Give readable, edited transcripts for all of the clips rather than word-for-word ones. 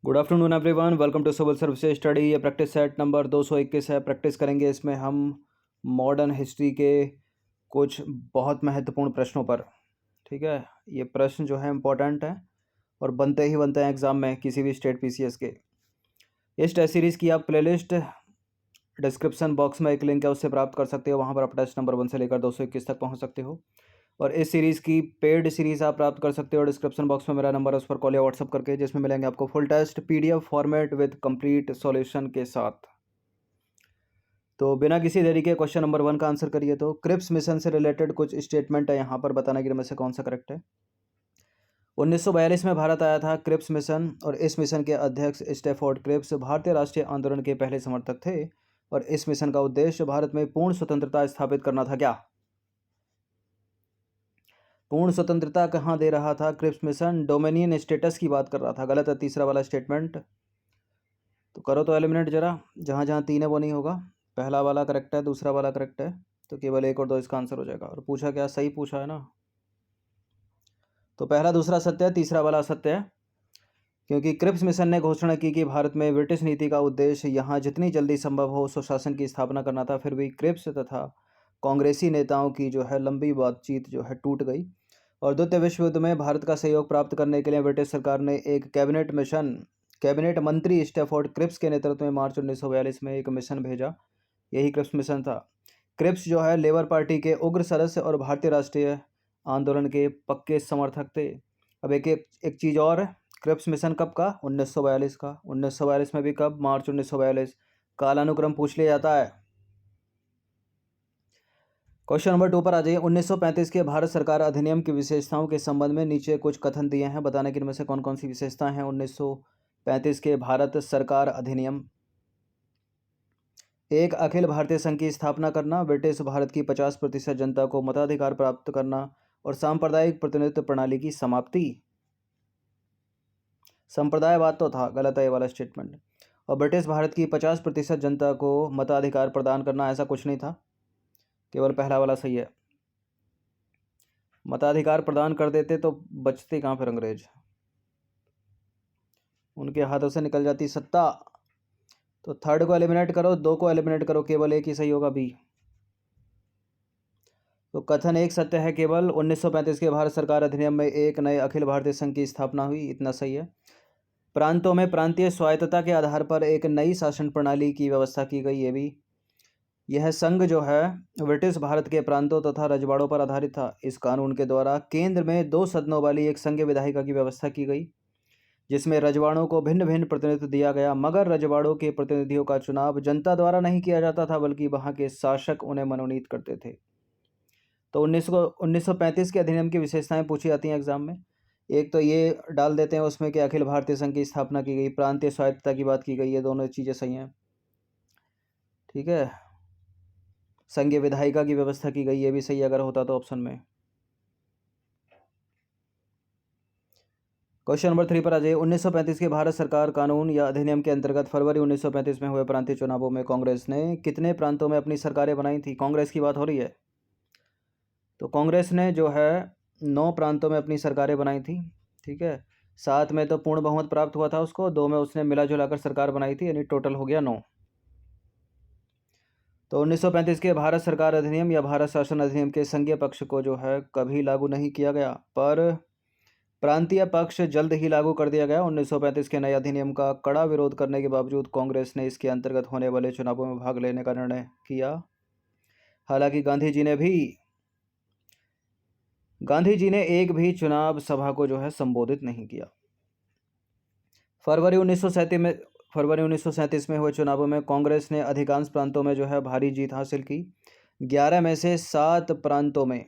Good afternoon everyone, welcome to civil services study. ये practice set number 221 है। Practice करेंगे इसमें हम मॉडर्न हिस्ट्री के कुछ बहुत महत्वपूर्ण प्रश्नों पर। ठीक है, ये प्रश्न जो है इम्पोर्टेंट है और बनते ही बनते हैं एग्जाम में किसी भी स्टेट पीसीएस के। इस टेस्ट सीरीज़ की आप प्लेलिस्ट डिस्क्रिप्शन बॉक्स में एक लिंक है, उससे प्राप्त कर सकते हो। वहाँ पर आप टेस्ट नंबर 1 से लेकर 221 तक पहुँच सकते हो। और इस सीरीज़ की पेड सीरीज़ आप प्राप्त कर सकते हो। डिस्क्रिप्शन बॉक्स में मेरा नंबर है, उस पर कॉल या व्हाट्सअप करके, जिसमें मिलेंगे आपको full test PDF format with complete solution के साथ। तो बिना किसी देरी के क्वेश्चन नंबर 1 का आंसर करिए। तो क्रिप्स मिशन से रिलेटेड कुछ स्टेटमेंट है यहाँ पर, बताना कि इनमें से कौन सा करेक्ट है। 1942 में भारत आया था क्रिप्स मिशन, और इस मिशन के अध्यक्ष स्टैफोर्ड क्रिप्स भारतीय राष्ट्रीय आंदोलन के पहले समर्थक थे। और इस मिशन का उद्देश्य भारत में पूर्ण स्वतंत्रता स्थापित करना था। क्या पूर्ण स्वतंत्रता कहाँ दे रहा था क्रिप्स मिशन? डोमिनियन स्टेटस की बात कर रहा था। गलत है तीसरा वाला स्टेटमेंट। तो करो तो एलिमिनेट जरा, जहाँ जहाँ 3 है वो नहीं होगा। पहला वाला करेक्ट है, दूसरा वाला करेक्ट है, तो केवल 1 और 2 इसका आंसर हो जाएगा। और पूछा क्या? सही पूछा है ना। तो पहला दूसरा सत्य है, तीसरा वाला असत्य है, क्योंकि क्रिप्स मिशन ने घोषणा की कि भारत में ब्रिटिश नीति का उद्देश्य यहाँ जितनी जल्दी संभव हो सुशासन की स्थापना करना था। फिर भी क्रिप्स तथा कांग्रेसी नेताओं की जो है लंबी बातचीत जो है टूट गई। और द्वितीय विश्व युद्ध में भारत का सहयोग प्राप्त करने के लिए ब्रिटिश सरकार ने एक कैबिनेट मंत्री स्टैफोर्ड क्रिप्स के नेतृत्व में मार्च 1942 में एक मिशन भेजा। यही क्रिप्स मिशन था। क्रिप्स जो है लेबर पार्टी के उग्र सदस्य और भारतीय राष्ट्रीय आंदोलन के पक्के समर्थक थे। अब एक चीज़ और है, क्रिप्स मिशन कब का? 1942 का। 1942 में भी कब? मार्च 1942। कालानुक्रम पूछ लिया जाता है। क्वेश्चन नंबर 2 पर आ जाइए। 1935 के भारत सरकार अधिनियम की विशेषताओं के संबंध में नीचे कुछ कथन दिए हैं, बताने कि इनमें से कौन कौन सी विशेषताएं हैं 1935 के भारत सरकार अधिनियम। एक अखिल भारतीय संघ की स्थापना करना, ब्रिटिश भारत की 50% जनता को मताधिकार प्राप्त करना, और सांप्रदायिक प्रतिनिधित्व प्रणाली की समाप्ति। संप्रदायवाद तो था, गलत है ये वाला स्टेटमेंट। और ब्रिटिश भारत की 50% जनता को मताधिकार प्रदान करना, ऐसा कुछ नहीं था, केवल पहला वाला सही है। मताधिकार प्रदान कर देते तो बचते कहाँ पर अंग्रेज, उनके हाथों से निकल जाती सत्ता। तो थर्ड को एलिमिनेट करो, 2 को एलिमिनेट करो, केवल एक ही सही होगा, बी। तो कथन एक सत्य है केवल। 1935 के भारत सरकार अधिनियम में एक नए अखिल भारतीय संघ की स्थापना हुई, इतना सही है। प्रांतों में प्रांतीय स्वायत्तता के आधार पर एक नई शासन प्रणाली की व्यवस्था की गई, ये भी। यह संघ जो है ब्रिटिश भारत के प्रांतों तथा रजवाड़ों पर आधारित था। इस कानून के द्वारा केंद्र में 2 सदनों वाली एक संघीय विधायिका की व्यवस्था की गई, जिसमें रजवाड़ों को भिन्न भिन्न प्रतिनिधित्व दिया गया। मगर रजवाड़ों के प्रतिनिधियों का चुनाव जनता द्वारा नहीं किया जाता था, बल्कि वहाँ के शासक उन्हें मनोनीत करते थे। तो 1935 के अधिनियम की विशेषताएं पूछी जाती हैं एग्जाम में। एक तो ये डाल देते हैं उसमें कि अखिल भारतीय संघ की स्थापना की गई, प्रांतीय स्वायत्तता की बात की गई, ये दोनों चीज़ें सही हैं। ठीक है, संघीय विधायिका की व्यवस्था की गई, ये भी सही अगर होता तो ऑप्शन में। क्वेश्चन नंबर 3 पर आ जाइए। 1935 के भारत सरकार कानून या अधिनियम के अंतर्गत फरवरी 1935 में हुए प्रांतीय चुनावों में कांग्रेस ने कितने प्रांतों में अपनी सरकारें बनाई थी? कांग्रेस की बात हो रही है। तो कांग्रेस ने जो है 9 प्रांतों में अपनी सरकारें बनाई थी। ठीक है, 7 में तो पूर्ण बहुमत प्राप्त हुआ था उसको, 2 में उसने मिला जुलाकर सरकार बनाई थी, यानी टोटल हो गया 9। तो 1935 के भारत सरकार अधिनियम या भारत शासन अधिनियम के संघीय पक्ष को जो है कभी लागू नहीं किया गया, पर प्रांतीय पक्ष जल्द ही लागू कर दिया गया। 1935 के नए अधिनियम का कड़ा विरोध करने के बावजूद कांग्रेस ने इसके अंतर्गत होने वाले चुनावों में भाग लेने का निर्णय किया। हालांकि गांधी जी ने एक भी चुनाव सभा को जो है संबोधित नहीं किया। फरवरी 1937 में हुए चुनावों में कांग्रेस ने अधिकांश प्रांतों में जो है भारी जीत हासिल की, 11 में से 7 प्रांतों में।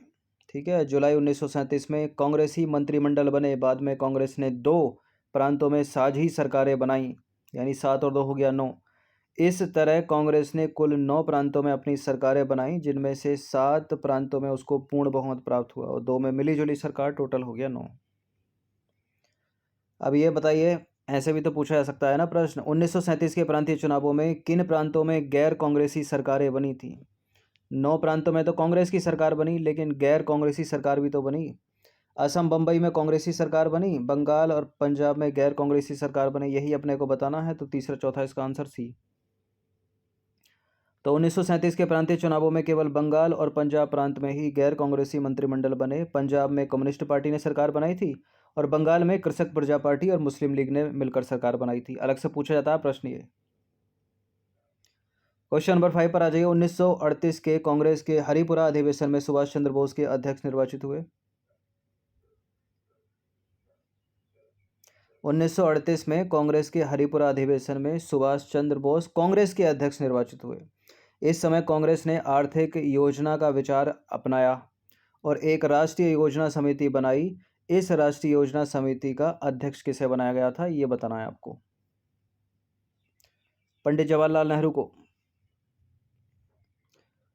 ठीक है, जुलाई 1937 में कांग्रेसी मंत्रिमंडल बने। बाद में कांग्रेस ने 2 प्रांतों में साझी सरकारें बनाई, यानी 7 और 2 हो गया 9। इस तरह कांग्रेस ने कुल 9 प्रांतों में अपनी सरकारें बनाई, जिनमें से 7 प्रांतों में उसको पूर्ण बहुमत प्राप्त हुआ और 2 में मिली जुली सरकार, टोटल हो गया 9। अब ये बताइए, ऐसे भी तो पूछा जा सकता है ना प्रश्न, 1937 के प्रांतीय चुनावों में किन प्रांतों में गैर कांग्रेसी सरकारें बनी थी? 9 प्रांतों में तो कांग्रेस की सरकार बनी, लेकिन गैर कांग्रेसी सरकार भी तो बनी। असम बम्बई में कांग्रेसी सरकार बनी, बंगाल और पंजाब में गैर कांग्रेसी सरकार बनी, यही अपने को बताना है। तो तीसरा चौथा इसका आंसर सी। तो 1937 के प्रांतीय चुनावों में केवल बंगाल और पंजाब प्रांत में ही गैर कांग्रेसी मंत्रिमंडल बने। पंजाब में कम्युनिस्ट पार्टी ने सरकार बनाई थी और बंगाल में कृषक प्रजा पार्टी और मुस्लिम लीग ने मिलकर सरकार बनाई थी। अलग से पूछा जाता है प्रश्न ये। क्वेश्चन नंबर 5 पर आ जाइए। 1938 के कांग्रेस के हरिपुरा अधिवेशन में सुभाष चंद्र बोस के अध्यक्ष निर्वाचित हुए। 1938 में कांग्रेस के हरिपुरा अधिवेशन में सुभाष चंद्र बोस कांग्रेस के अध्यक्ष निर्वाचित हुए। इस समय कांग्रेस ने आर्थिक योजना का विचार अपनाया और एक राष्ट्रीय योजना समिति बनाई। इस राष्ट्रीय योजना समिति का अध्यक्ष किसे बनाया गया था, ये बताना है आपको। पंडित जवाहरलाल नेहरू को।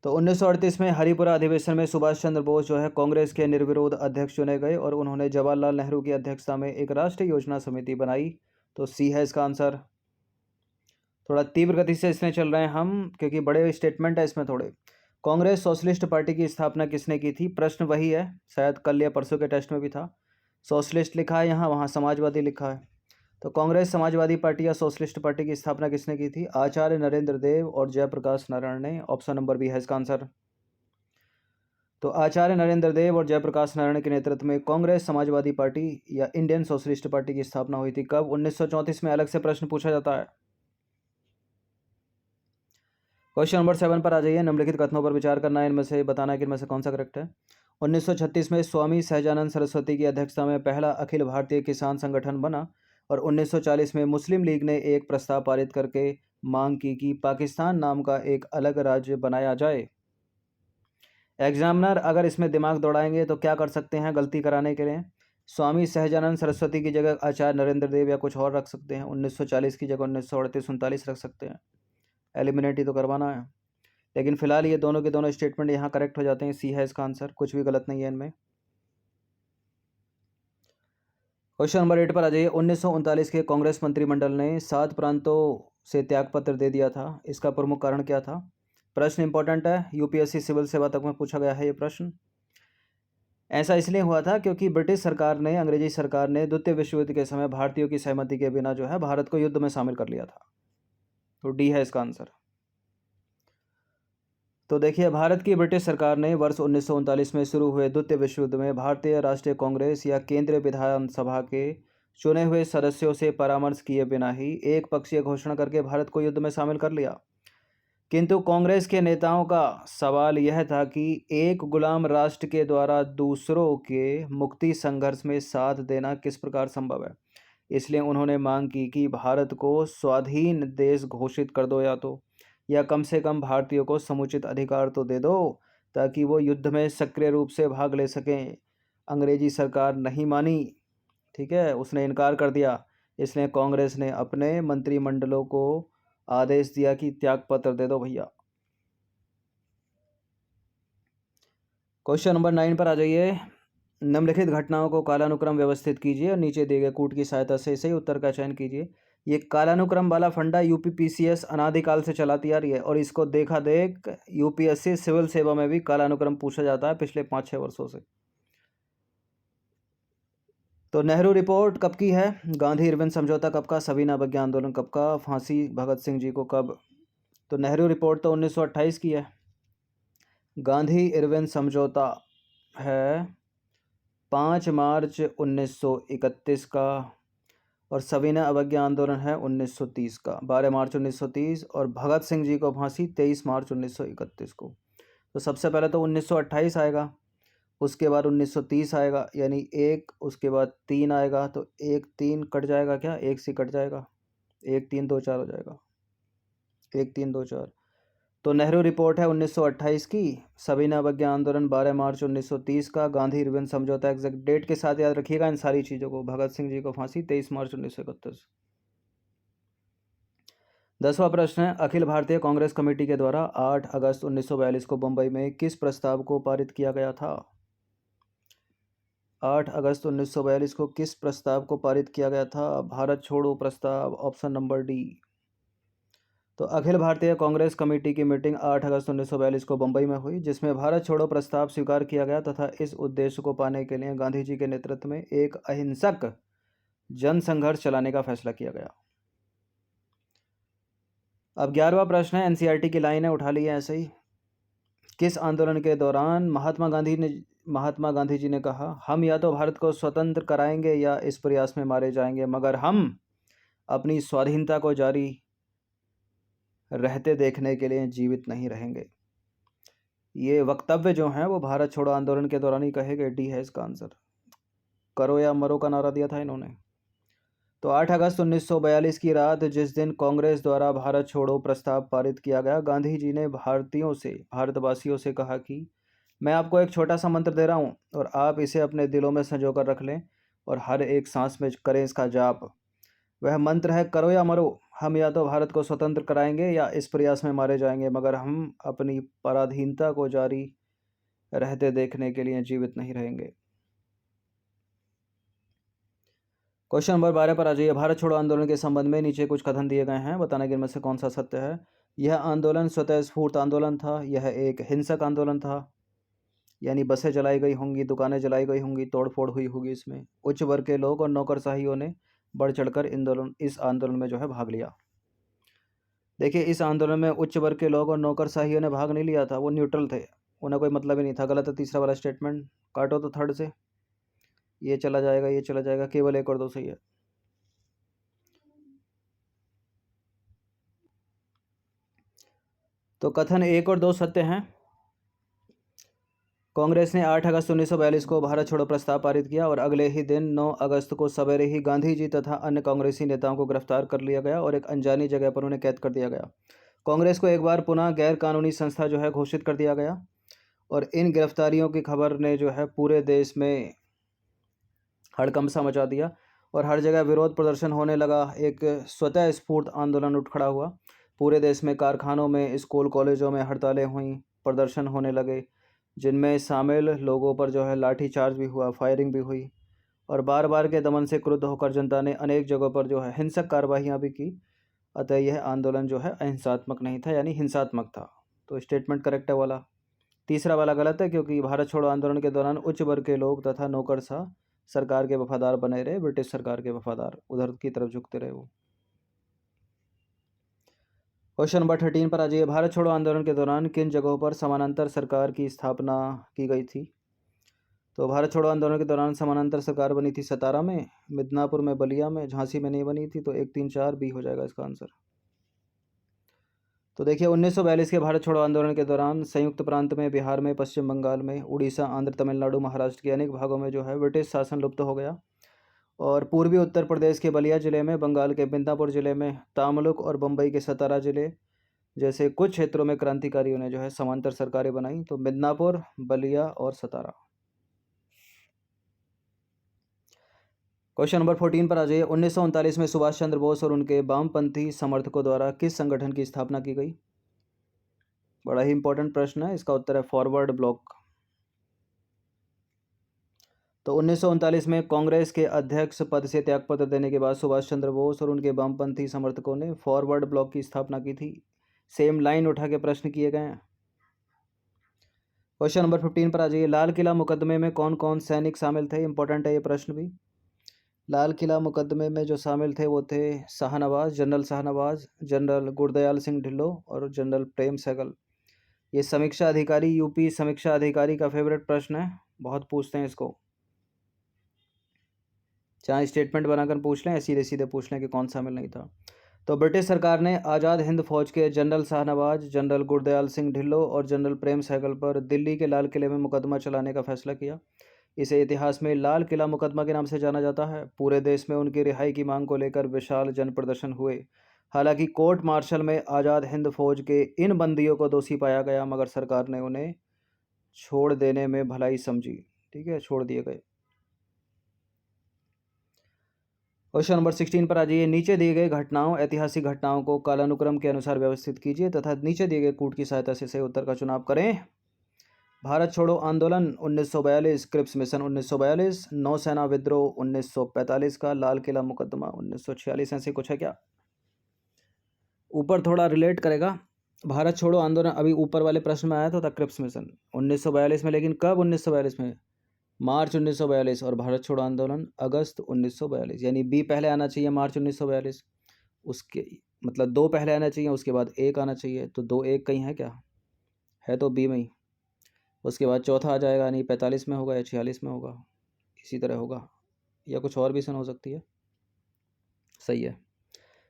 तो 1938 में हरिपुरा अधिवेशन में सुभाष चंद्र बोस जो है कांग्रेस के निर्विरोध अध्यक्ष चुने गए और उन्होंने जवाहरलाल नेहरू की अध्यक्षता में एक राष्ट्रीय योजना समिति बनाई। तो सी है इसका आंसर। थोड़ा तीव्र गति से इसमें चल रहे हैं हम, क्योंकि बड़े स्टेटमेंट है इसमें थोड़े। कांग्रेस सोशलिस्ट पार्टी की स्थापना किसने की थी? प्रश्न वही है, शायद कल या परसों के टेस्ट में भी था। सोशलिस्ट लिखा है यहाँ, वहाँ समाजवादी लिखा है। तो कांग्रेस समाजवादी पार्टी या सोशलिस्ट पार्टी की स्थापना किसने की थी? आचार्य नरेंद्र देव और जयप्रकाश नारायण ने। ऑप्शन नंबर बी है इसका आंसर। तो आचार्य नरेंद्र देव और जयप्रकाश नारायण के नेतृत्व में कांग्रेस समाजवादी पार्टी या इंडियन सोशलिस्ट पार्टी की स्थापना हुई थी। कब? 1934 में। अलग से प्रश्न पूछा जाता है। क्वेश्चन नंबर 7 पर आ जाइए। निम्नलिखित कथनों पर विचार करना है, इनमें से बताना है कि इनमें से कौन सा करेक्ट है। 1936 में स्वामी सहजानंद सरस्वती की अध्यक्षता में पहला अखिल भारतीय किसान संगठन बना और 1940 में मुस्लिम लीग ने एक प्रस्ताव पारित करके मांग की कि पाकिस्तान नाम का एक अलग राज्य बनाया जाए। एग्जामिनर अगर इसमें दिमाग दौड़ाएंगे तो क्या कर सकते हैं गलती कराने के लिए? स्वामी सहजानंद सरस्वती की जगह आचार्य नरेंद्र देव या कुछ और रख सकते हैं। 1940 की जगह 1938 39 रख सकते हैं। एलिमिनेट ही तो करवाना है। लेकिन फिलहाल ये दोनों के दोनों स्टेटमेंट यहाँ करेक्ट हो जाते हैं। सी है इसका आंसर, कुछ भी गलत नहीं है इनमें। क्वेश्चन नंबर 8 पर आ जाइए। 1939 के कांग्रेस मंत्रिमंडल ने 7 प्रांतों से त्यागपत्र दे दिया था, इसका प्रमुख कारण क्या था? प्रश्न इंपॉर्टेंट है, यूपीएससी सिविल सेवा तक में पूछा गया है ये प्रश्न। ऐसा इसलिए हुआ था क्योंकि ब्रिटिश सरकार ने, अंग्रेजी सरकार ने द्वितीय विश्व युद्ध के समय भारतीयों की सहमति के बिना जो है भारत को युद्ध में शामिल कर लिया था। तो डी है इसका आंसर। तो देखिए, भारत की ब्रिटिश सरकार ने वर्ष 1939 में शुरू हुए द्वितीय विश्व युद्ध में भारतीय राष्ट्रीय कांग्रेस या केंद्रीय विधानसभा के चुने हुए सदस्यों से परामर्श किए बिना ही एक पक्षीय घोषणा करके भारत को युद्ध में शामिल कर लिया। किंतु कांग्रेस के नेताओं का सवाल यह था कि एक गुलाम राष्ट्र के द्वारा दूसरों के मुक्ति संघर्ष में साथ देना किस प्रकार संभव है। इसलिए उन्होंने मांग की कि भारत को स्वाधीन देश घोषित कर दो, या कम से कम भारतीयों को समुचित अधिकार तो दे दो ताकि वो युद्ध में सक्रिय रूप से भाग ले सकें। अंग्रेजी सरकार नहीं मानी, ठीक है, उसने इनकार कर दिया। इसलिए कांग्रेस ने अपने मंत्रिमंडलों को आदेश दिया कि त्यागपत्र दे दो भैया। क्वेश्चन नंबर 9 पर आ जाइए। निम्नलिखित घटनाओं को कालानुक्रम व्यवस्थित कीजिए और नीचे दिए गए कूट की सहायता से सही उत्तर का चयन कीजिए। ये कालानुक्रम वाला फंडा यूपीपीसीएस अनादिकाल से चलाती आ रही है और इसको देखा देख यूपीएससी सिविल सेवा में भी कालानुक्रम पूछा जाता है पिछले 5-6 वर्षों से। तो नेहरू रिपोर्ट कब की है? गांधी इरविन समझौता कब का? सविनय अवज्ञा आंदोलन कब का? फांसी भगत सिंह जी को कब? तो नेहरू रिपोर्ट तो 1928 की है। गांधी इरविन समझौता है 5 मार्च 1931 का और सविनय अवज्ञा आंदोलन है 1930 का, 12 मार्च 1930। और भगत सिंह जी को फांसी 23 मार्च 1931 को। तो सबसे पहले तो 1928 आएगा, उसके बाद 1930 आएगा, यानी एक, उसके बाद 3 आएगा। तो 1 3 कट जाएगा क्या? 1 से कट जाएगा, 1 3 2 4 हो जाएगा, 1 3 2 4। तो नेहरू रिपोर्ट है 1928 की, सविनय अवज्ञा आंदोलन 12 मार्च 1930 का, गांधी इरविन समझौता एग्जैक्ट डेट के साथ याद रखिएगा इन सारी चीज़ों को। भगत सिंह जी को फांसी 23 मार्च 1931। 10वां प्रश्न है, अखिल भारतीय कांग्रेस कमेटी के द्वारा 8 अगस्त 1942 को मुंबई में किस प्रस्ताव को पारित किया गया था? 8 अगस्त 1942 को किस प्रस्ताव को पारित किया गया था? भारत छोड़ो प्रस्ताव, ऑप्शन नंबर डी। तो अखिल भारतीय कांग्रेस कमेटी की मीटिंग 8 अगस्त 1942 को बम्बई में हुई, जिसमें भारत छोड़ो प्रस्ताव स्वीकार किया गया तथा इस उद्देश्य को पाने के लिए गांधी जी के नेतृत्व में एक अहिंसक जनसंघर्ष चलाने का फैसला किया गया। अब 11वां प्रश्न है, एनसीईआरटी की लाइन है, उठा ली है ऐसे ही। किस आंदोलन के दौरान महात्मा गांधी जी ने कहा, हम या तो भारत को स्वतंत्र कराएंगे या इस प्रयास में मारे जाएंगे, मगर हम अपनी स्वाधीनता को जारी रहते देखने के लिए जीवित नहीं रहेंगे। ये वक्तव्य जो हैं वो भारत छोड़ो आंदोलन के दौरान ही कहे गए। डी है इसका आंसर। करो या मरो का नारा दिया था इन्होंने। तो 8 अगस्त 1942 की रात, जिस दिन कांग्रेस द्वारा भारत छोड़ो प्रस्ताव पारित किया गया, गांधी जी ने भारतवासियों से कहा कि मैं आपको एक छोटा सा मंत्र दे रहा हूँ और आप इसे अपने दिलों में संजो कर रख लें और हर एक सांस में करें इसका जाप। वह मंत्र है, करो या मरो, हम या तो भारत को स्वतंत्र कराएंगे या इस प्रयास में मारे जाएंगे, मगर हम अपनी पराधीनता को जारी रहते देखने के लिए जीवित नहीं रहेंगे। क्वेश्चन नंबर 12 पर आ जाइए। भारत छोड़ो आंदोलन के संबंध में नीचे कुछ कथन दिए गए हैं, बताना कि इनमें से कौन सा सत्य है। यह आंदोलन स्वतः स्फूर्त आंदोलन था, यह एक हिंसक आंदोलन था, यानी बसें जलाई गई होंगी, दुकानें जलाई गई होंगी, तोड़फोड़ हुई होगी इसमें। उच्च वर्ग के लोग और नौकरशाहियों ने बढ़ चढ़कर इस आंदोलन में जो है भाग लिया। देखिए, इस आंदोलन में उच्च वर्ग के लोग और नौकरशाहियों ने भाग नहीं लिया था, वो न्यूट्रल थे, उन्हें कोई मतलब ही नहीं था। गलत है तीसरा वाला स्टेटमेंट, काटो तो थर्ड से, ये चला जाएगा, ये चला जाएगा, केवल एक और दो सही है। तो कथन 1 और 2 सत्य हैं। कांग्रेस ने 8 अगस्त 1942 को भारत छोड़ो प्रस्ताव पारित किया और अगले ही दिन 9 अगस्त को सवेरे ही गांधी जी तथा अन्य कांग्रेसी नेताओं को गिरफ्तार कर लिया गया और एक अनजानी जगह पर उन्हें कैद कर दिया गया। कांग्रेस को एक बार पुनः गैर कानूनी संस्था जो है घोषित कर दिया गया और इन गिरफ्तारियों की खबर ने जो है पूरे देश में हड़कंप सा मचा दिया और हर जगह विरोध प्रदर्शन होने लगा। एक स्वतः स्फूर्त आंदोलन उठ खड़ा हुआ। पूरे देश में कारखानों में, स्कूल कॉलेजों में हड़तालें हुई, प्रदर्शन होने लगे, जिनमें शामिल लोगों पर जो है लाठीचार्ज भी हुआ, फायरिंग भी हुई और बार बार के दमन से क्रुद्ध होकर जनता ने अनेक जगहों पर जो है हिंसक कार्रवाइयाँ भी की। अतः यह आंदोलन जो है अहिंसात्मक नहीं था, यानी हिंसात्मक था। तो स्टेटमेंट करेक्ट है वाला। तीसरा वाला गलत है, क्योंकि भारत छोड़ो आंदोलन के दौरान उच्च वर्ग के लोग तथा नौकरशाह सरकार के वफादार बने रहे, ब्रिटिश सरकार के वफादार, उधर की तरफ झुकते रहे वो। क्वेश्चन नंबर 13 पर आ जाइए। भारत छोड़ो आंदोलन के दौरान किन जगहों पर समानांतर सरकार की स्थापना की गई थी? तो भारत छोड़ो आंदोलन के दौरान समानांतर सरकार बनी थी सतारा में, मिदनापुर में, बलिया में, झांसी में नहीं बनी थी। तो 1, 3, 4 बी हो जाएगा इसका आंसर। तो देखिए, 1942 के भारत छोड़ो आंदोलन के दौरान संयुक्त प्रांत में, बिहार में, पश्चिम बंगाल में, उड़ीसा, आंध्र, तमिलनाडु, महाराष्ट्र के अनेक भागों में जो है ब्रिटिश शासन लुप्त हो गया और पूर्वी उत्तर प्रदेश के बलिया जिले में, बंगाल के मिदनापुर जिले में, तामलुक और बम्बई के सतारा जिले जैसे कुछ क्षेत्रों में क्रांतिकारियों ने जो है समांतर सरकारें बनाई। तो मिदनापुर, बलिया और सतारा। क्वेश्चन नंबर 14 पर आ जाइए। 1939 में सुभाष चंद्र बोस और उनके वामपंथी समर्थकों द्वारा किस संगठन की स्थापना की गई? बड़ा ही इंपॉर्टेंट प्रश्न है, इसका उत्तर है फॉरवर्ड ब्लॉक। तो 1939 में कांग्रेस के अध्यक्ष पद से त्यागपत्र देने के बाद सुभाष चंद्र बोस और उनके वामपंथी समर्थकों ने फॉरवर्ड ब्लॉक की स्थापना की थी। सेम लाइन उठा के प्रश्न किए गए हैं। क्वेश्चन नंबर 15 पर आ जाइए। लाल किला मुकदमे में कौन कौन सैनिक शामिल थे? इंपॉर्टेंट है ये प्रश्न भी। लाल किला मुकदमे में जो शामिल थे वो थे शाहनवाज, जनरल शाहनवाज, जनरल गुरदयाल सिंह ढिल्लों और जनरल प्रेम सहगल। ये समीक्षा अधिकारी, यूपी समीक्षा अधिकारी का फेवरेट प्रश्न है, बहुत पूछते हैं इसको। चाहे स्टेटमेंट बनाकर पूछ लें या सीधे सीधे पूछ लें कि कौन शामिल नहीं था। तो ब्रिटिश सरकार ने आज़ाद हिंद फौज के जनरल शाहनवाज, जनरल गुरदयाल सिंह ढिल्लों और जनरल प्रेम सहगल पर दिल्ली के लाल किले में मुकदमा चलाने का फैसला किया। इसे इतिहास में लाल किला मुकदमा के नाम से जाना जाता है। पूरे देश में उनकी रिहाई की मांग को लेकर विशाल जन प्रदर्शन हुए। हालांकि कोर्ट मार्शल में आज़ाद हिंद फौज के इन बंदियों को दोषी पाया गया, मगर सरकार ने उन्हें छोड़ देने में भलाई समझी। ठीक है, छोड़ दिए गए। क्वेश्चन नंबर 16 पर आ जाइए। नीचे दिए गए घटनाओं, ऐतिहासिक घटनाओं को कालानुक्रम के अनुसार व्यवस्थित कीजिए तथा नीचे दिए गए कूट की सहायता से सही उत्तर का चुनाव करें। भारत छोड़ो आंदोलन 1942, क्रिप्स मिशन 1942, नौसेना विद्रोह 1945 का, लाल किला मुकदमा 1946, ऐसे कुछ है क्या? ऊपर थोड़ा रिलेट करेगा। भारत छोड़ो आंदोलन अभी ऊपर वाले प्रश्न में आया था क्रिप्स मिशन 1942 में, लेकिन कब 1942 में? मार्च 1942। और भारत छोड़ो आंदोलन अगस्त 1942, यानी बी पहले आना चाहिए मार्च 1942, उसके मतलब 2 पहले आना चाहिए, उसके बाद 1 आना चाहिए, तो 2 1 कहीं है क्या? है तो बी में ही। उसके बाद चौथा आ जाएगा, यानी 45 में होगा या 46 में होगा, इसी तरह होगा, या कुछ और भी सन हो सकती है। सही है।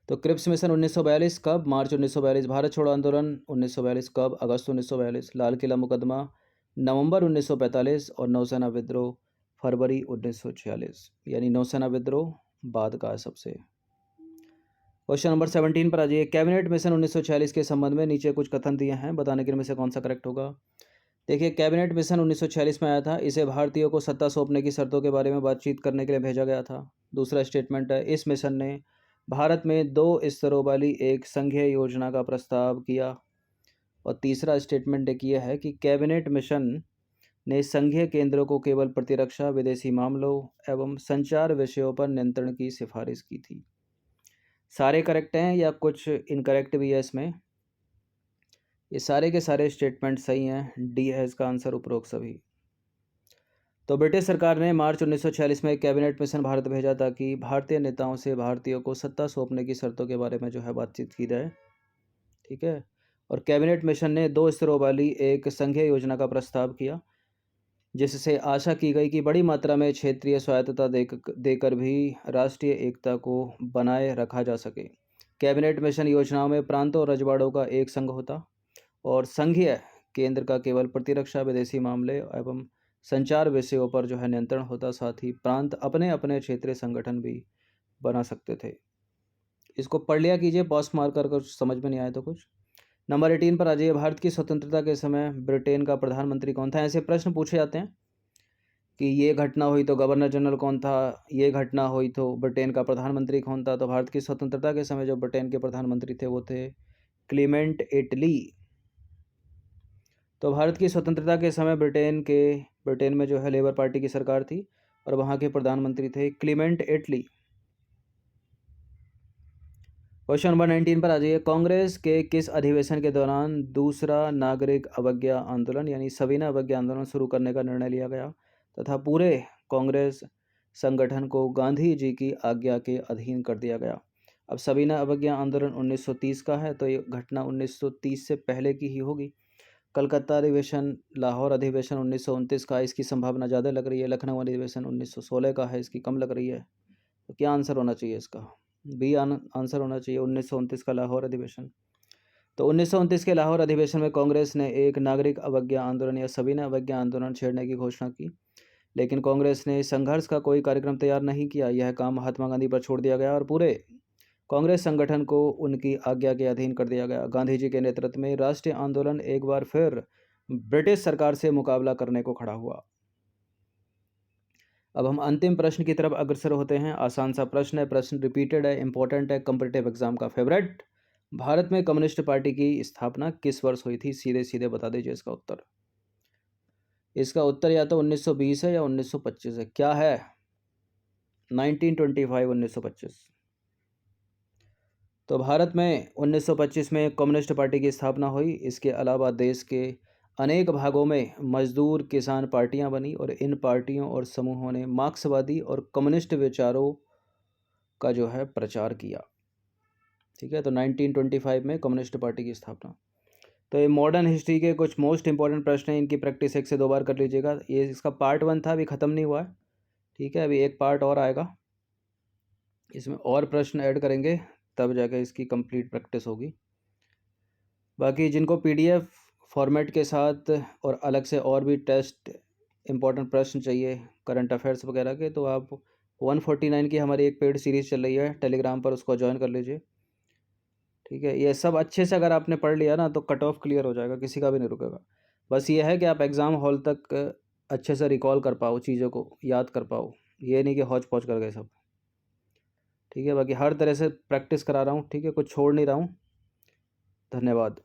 तो क्रिप्स मिशन 1942 कब? मार्च 1942। भारत छोड़ो आंदोलन 1942 कब? अगस्त 1942। लाल किला मुकदमा नवंबर 1945 और नौसेना विद्रोह फरवरी 1946, यानी नौसेना विद्रोह बाद का है सबसे। क्वेश्चन नंबर 17 पर आ जाइए। कैबिनेट मिशन 1946 के संबंध में नीचे कुछ कथन दिए हैं, बताने के इनमें से कौन सा करेक्ट होगा? देखिए, कैबिनेट मिशन 1946 में आया था, इसे भारतीयों को सत्ता सौंपने की शर्तों के बारे में बातचीत करने के लिए भेजा गया था। दूसरा स्टेटमेंट है, इस मिशन ने भारत में 2 स्तरों वाली एक संघीय योजना का प्रस्ताव किया। और तीसरा स्टेटमेंट एक ये है कि कैबिनेट मिशन ने संघीय केंद्रों को केवल प्रतिरक्षा, विदेशी मामलों एवं संचार विषयों पर नियंत्रण की सिफारिश की थी। सारे करेक्ट हैं या कुछ इनकरेक्ट भी है इसमें? ये सारे के सारे स्टेटमेंट सही हैं, डी है इसका आंसर, उपरोक्त सभी। तो ब्रिटिश सरकार ने मार्च 1946 में एक कैबिनेट मिशन भारत भेजा ताकि भारतीय नेताओं से भारतीयों को सत्ता सौंपने की शर्तों के बारे में जो है बातचीत की जाए। ठीक है। और कैबिनेट मिशन ने 2 स्तरों वाली एक संघीय योजना का प्रस्ताव किया, जिससे आशा की गई कि बड़ी मात्रा में क्षेत्रीय स्वायत्तता देकर भी राष्ट्रीय एकता को बनाए रखा जा सके। कैबिनेट मिशन योजनाओं में प्रांतों और रजवाड़ों का एक संघ होता और संघीय केंद्र का केवल प्रतिरक्षा, विदेशी मामले एवं संचार विषयों पर जो है नियंत्रण होता। साथ ही प्रांत अपने अपने क्षेत्रीय संगठन भी बना सकते थे। इसको पढ़ लिया कीजिए, पॉज मार कर कुछ समझ में नहीं आए तो कुछ। नंबर 18 पर आ जाइए। भारत की स्वतंत्रता के समय ब्रिटेन का प्रधानमंत्री कौन था? ऐसे प्रश्न पूछे जाते हैं कि ये घटना हुई तो गवर्नर जनरल कौन था, ये घटना हुई तो ब्रिटेन का प्रधानमंत्री कौन था। तो भारत की स्वतंत्रता के समय जो ब्रिटेन के प्रधानमंत्री थे वो थे क्लीमेंट एटली। तो भारत की स्वतंत्रता के समय ब्रिटेन में जो है लेबर पार्टी की सरकार थी और वहाँ के प्रधानमंत्री थे क्लीमेंट एटली। क्वेश्चन नंबर 19 पर आ जाइए। कांग्रेस के किस अधिवेशन के दौरान दूसरा नागरिक अवज्ञा आंदोलन यानी सविनय अवज्ञा आंदोलन शुरू करने का निर्णय लिया गया तथा पूरे कांग्रेस संगठन को गांधी जी की आज्ञा के अधीन कर दिया गया? अब सविनय अवज्ञा आंदोलन 1930 का है, तो ये घटना 1930 से पहले की ही होगी। कलकत्ता अधिवेशन, लाहौर अधिवेशन 1929 का है, इसकी संभावना ज़्यादा लग रही है। लखनऊ अधिवेशन 1916 का है, इसकी कम लग रही है। तो क्या आंसर होना चाहिए इसका? बी आंसर होना चाहिए, 1929 का लाहौर अधिवेशन। तो 1929 के लाहौर अधिवेशन में कांग्रेस ने एक नागरिक अवज्ञा आंदोलन या सविनय अवज्ञा आंदोलन छेड़ने की घोषणा की, लेकिन कांग्रेस ने संघर्ष का कोई कार्यक्रम तैयार नहीं किया। यह काम महात्मा गांधी पर छोड़ दिया गया और पूरे कांग्रेस संगठन को उनकी आज्ञा के अधीन कर दिया गया। गांधी जी के नेतृत्व में राष्ट्रीय आंदोलन एक बार फिर ब्रिटिश सरकार से मुकाबला करने को खड़ा हुआ। अब हम अंतिम प्रश्न की तरफ अग्रसर होते हैं। आसान सा प्रश्न है, प्रश्न रिपीटेड है, इंपॉर्टेंट है, कॉम्पिटिटिव एग्जाम का फेवरेट। भारत में कम्युनिस्ट पार्टी की स्थापना किस वर्ष हुई थी? सीधे सीधे बता दीजिए इसका उत्तर। इसका उत्तर या तो 1920 है या 1925 है। क्या है? 1925, 1925। तो भारत में 1925 में कम्युनिस्ट पार्टी की स्थापना हुई। इसके अलावा देश के अनेक भागों में मजदूर किसान पार्टियां बनी और इन पार्टियों और समूहों ने मार्क्सवादी और कम्युनिस्ट विचारों का जो है प्रचार किया। ठीक है, तो 1925 में कम्युनिस्ट पार्टी की स्थापना। तो ये मॉडर्न हिस्ट्री के कुछ मोस्ट इंपॉर्टेंट प्रश्न हैं, इनकी प्रैक्टिस 1 से 2 बार कर लीजिएगा। ये इसका पार्ट 1 था, अभी ख़त्म नहीं हुआ है। ठीक है, अभी एक पार्ट और आएगा, इसमें और प्रश्न ऐड करेंगे, तब जाकर इसकी कंप्लीट प्रैक्टिस होगी। बाकी जिनको पीडीएफ फॉर्मेट के साथ और अलग से और भी टेस्ट इंपॉर्टेंट प्रश्न चाहिए करंट अफेयर्स वगैरह के, तो आप 149 की हमारी एक पेड सीरीज़ चल रही है टेलीग्राम पर, उसको ज्वाइन कर लीजिए। ठीक है, ये सब अच्छे से अगर आपने पढ़ लिया ना तो कट ऑफ क्लियर हो जाएगा, किसी का भी नहीं रुकेगा। बस ये है कि आप एग्ज़ाम हॉल तक अच्छे से रिकॉल कर पाओ, चीज़ों को याद कर पाओ, ये नहीं कि हौच पौच कर गए सब। ठीक है, बाकी हर तरह से प्रैक्टिस करा रहा हूँ। ठीक है, कुछ छोड़ नहीं रहा हूँ। धन्यवाद।